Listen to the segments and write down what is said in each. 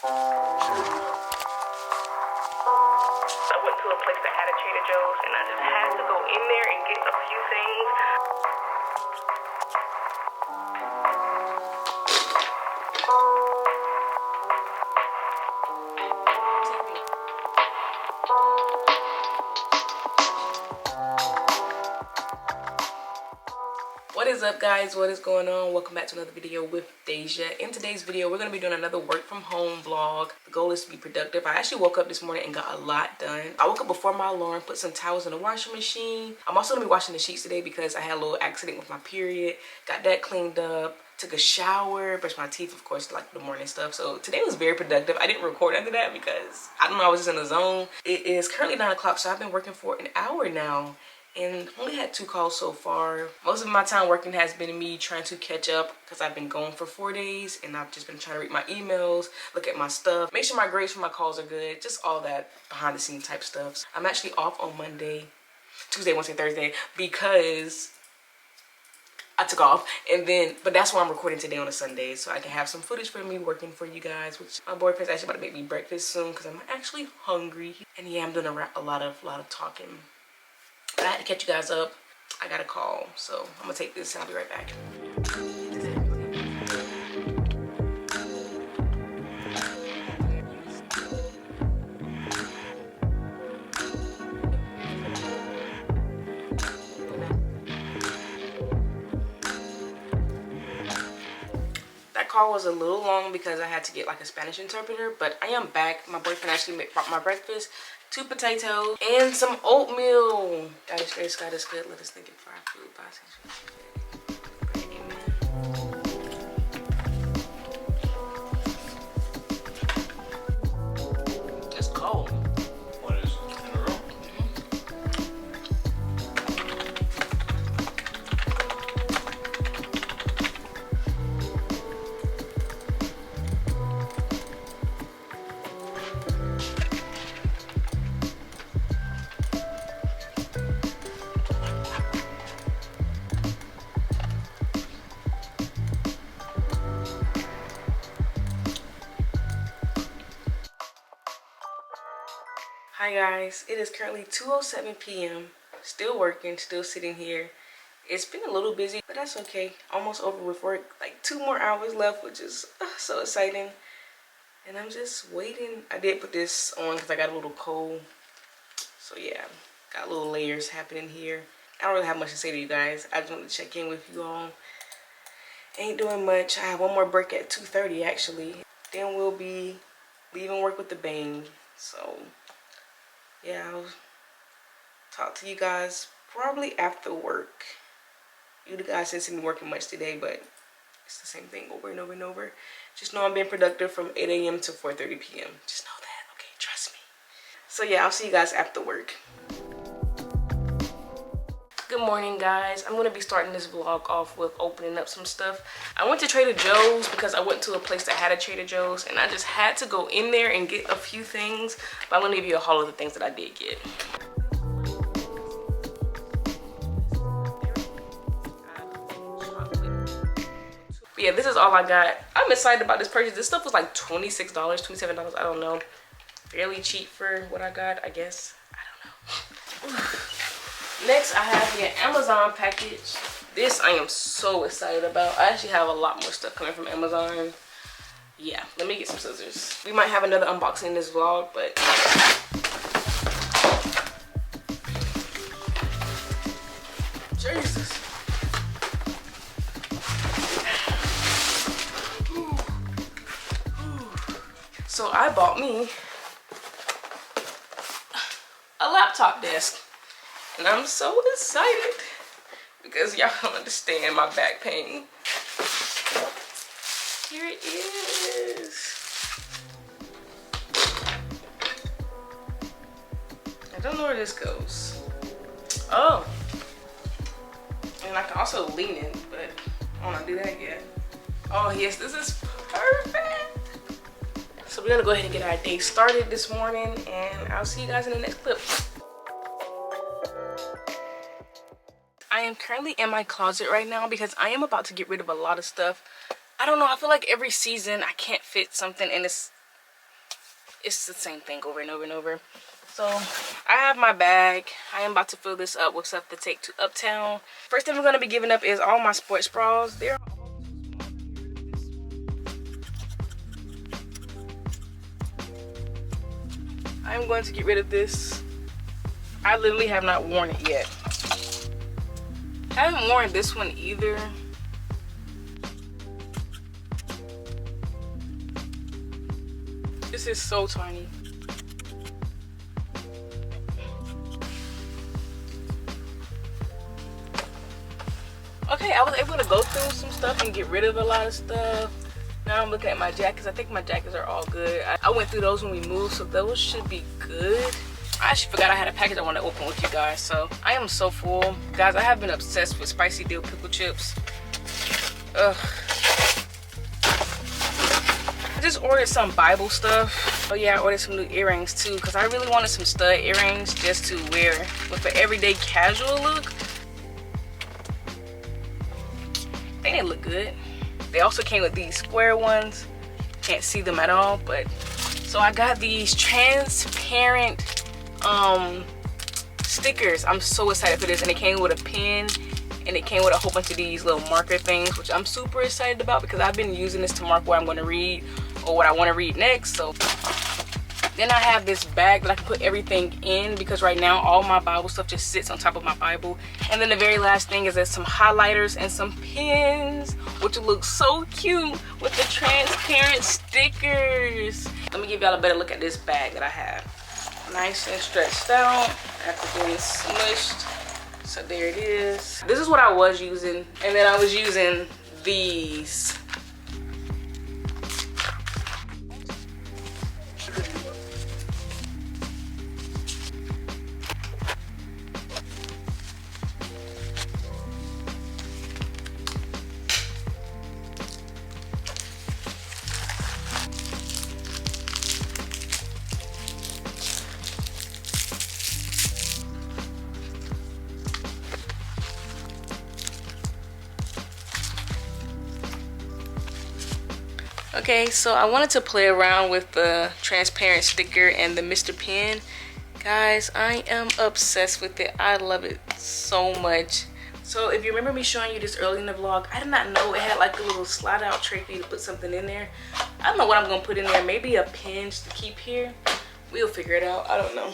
I went to a place that had a Trader Joe's and I just had to go in there and get a few things. What is up, guys? What is going on? Welcome back to another video with Deja. In today's video, we're going to be doing another work from home vlog. The goal is to be productive. I actually woke up this morning and got a lot done. I woke up before my alarm, put some towels in the washing machine. I'm also going to be washing the sheets today because I had a little accident with my period. Got that cleaned up. Took a shower, brushed my teeth, of course, like the morning stuff. So today was very productive. I didn't record after that because I don't know, I was just in the zone. It is currently 9 o'clock, so I've been working for an hour now and only had 2 calls so far. Most of my time working has been me trying to catch up because I've been gone for 4 days and I've just been trying to read my emails, look at my stuff, make sure my grades for my calls are good, just all that behind the scenes type stuff. I'm actually off on Monday, Tuesday, Wednesday, Thursday because I took off, but that's why I'm recording today on a Sunday, so I can have some footage for me working for you guys, which my boyfriend's actually about to make me breakfast soon because I'm actually hungry. And yeah, I'm doing a lot of talking. But I had to catch you guys up. I got a call, so I'm gonna take this and I'll be right back. That call was a little long because I had to get like a Spanish interpreter, but I am back. My boyfriend actually brought my breakfast. 2 potatoes and some oatmeal. God is grace, God is good. Let us think it for our food. Amen. It's cold. What is in a row? Hi guys, it is currently 2:07 p.m. Still working, still sitting here. It's been a little busy, but that's okay. Almost over with work. Like 2 more hours left, which is so exciting. And I'm just waiting. I did put this on because I got a little cold. So yeah, got little layers happening here. I don't really have much to say to you guys. I just wanted to check in with you all. Ain't doing much. I have one more break at 2:30 actually. Then we'll be leaving work with the bang. So yeah, I'll talk to you guys probably after work. You guys didn't see me working much today, but it's the same thing over and over and over. Just know I'm being productive from 8 a.m. to 4:30 p.m. Just know that, okay? Trust me. So yeah, I'll see you guys after work. Good morning, guys. I'm gonna be starting this vlog off with opening up some stuff. I went to Trader Joe's because I went to a place that had a Trader Joe's and I just had to go in there and get a few things, but I'm gonna give you a haul of the things that I did get. But yeah, this is all I got. I'm excited about this purchase. This stuff was like $26, $27, I don't know. Fairly cheap for what I got, I guess. I don't know. Next, I have the Amazon package. This I am so excited about. I actually have a lot more stuff coming from Amazon. Yeah, let me get some scissors. We might have another unboxing in this vlog, but Jesus. So I bought me a laptop desk. And I'm so excited because y'all don't understand my back pain. Here it is. I don't know where this goes. Oh. And I can also lean it, but I don't want to do that yet. Oh yes, this is perfect. So we're gonna go ahead and get our day started this morning and I'll see you guys in the next clip. I am currently in my closet right now because I am about to get rid of a lot of stuff. I don't know, I feel like every season I can't fit something in this it's the same thing over and over and over. So I have my bag. I am about to fill this up with stuff to take to Uptown. First thing we're going to be giving up is all my sports bras. They're all too small. I'm going to get rid of this. I literally have not worn it yet. I haven't worn this one either. This is so tiny. Okay, I was able to go through some stuff and get rid of a lot of stuff. Now I'm looking at my jackets. I think my jackets are all good. I went through those when we moved, so those should be good. I actually forgot I had a package I want to open with you guys, so I am so full. Guys, I have been obsessed with spicy dill pickle chips. Ugh. I just ordered some Bible stuff. Oh yeah, I ordered some new earrings too, because I really wanted some stud earrings just to wear with an everyday casual look. I think they look good. They also came with these square ones. Can't see them at all, but so I got these transparent stickers. I'm so excited for this, and it came with a pen and it came with a whole bunch of these little marker things, which I'm super excited about because I've been using this to mark what I'm going to read or what I want to read next. So then I have this bag that I can put everything in, because right now all my Bible stuff just sits on top of my Bible. And then the very last thing is there's some highlighters and some pens, which look so cute with the transparent stickers. Let me give y'all a better look at this bag that I have. Nice and stretched out after being smushed. So there it is. This is what I was using, and then I was using these. Okay, so I wanted to play around with the transparent sticker and the Mr. Pen. Guys, I am obsessed with it. I love it so much. So if you remember me showing you this early in the vlog, I did not know it had like a little slide out tray for you to put something in there. I don't know what I'm gonna put in there. Maybe a pen to keep here. We'll figure it out. I don't know.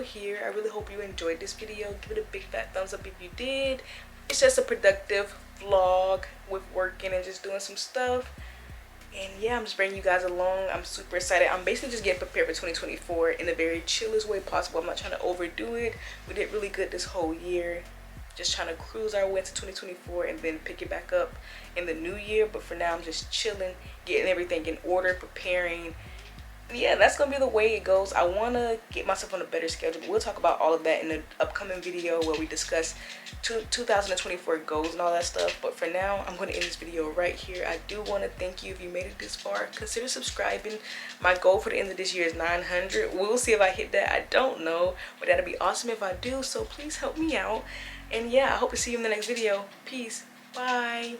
Here, I really hope you enjoyed this video. Give it a big fat thumbs up if you did. It's just a productive vlog with working and just doing some stuff, and yeah, I'm just bringing you guys along. I'm super excited. I'm basically just getting prepared for 2024 in the very chillest way possible. I'm not trying to overdo it. We did really good this whole year, just trying to cruise our way into 2024 and then pick it back up in the new year. But for now, I'm just chilling, getting everything in order, preparing. Yeah, that's gonna be the way it goes. I want to get myself on a better schedule, but we'll talk about all of that in the upcoming video where we discuss 2024 goals and all that stuff. But for now, I'm going to end this video right here. I do want to thank you if you made it this far. Consider subscribing. My goal for the end of this year is 900. We'll see if I hit that. I don't know, but that'd be awesome if I do, so please help me out. And yeah, I hope to see you in the next video. Peace. Bye.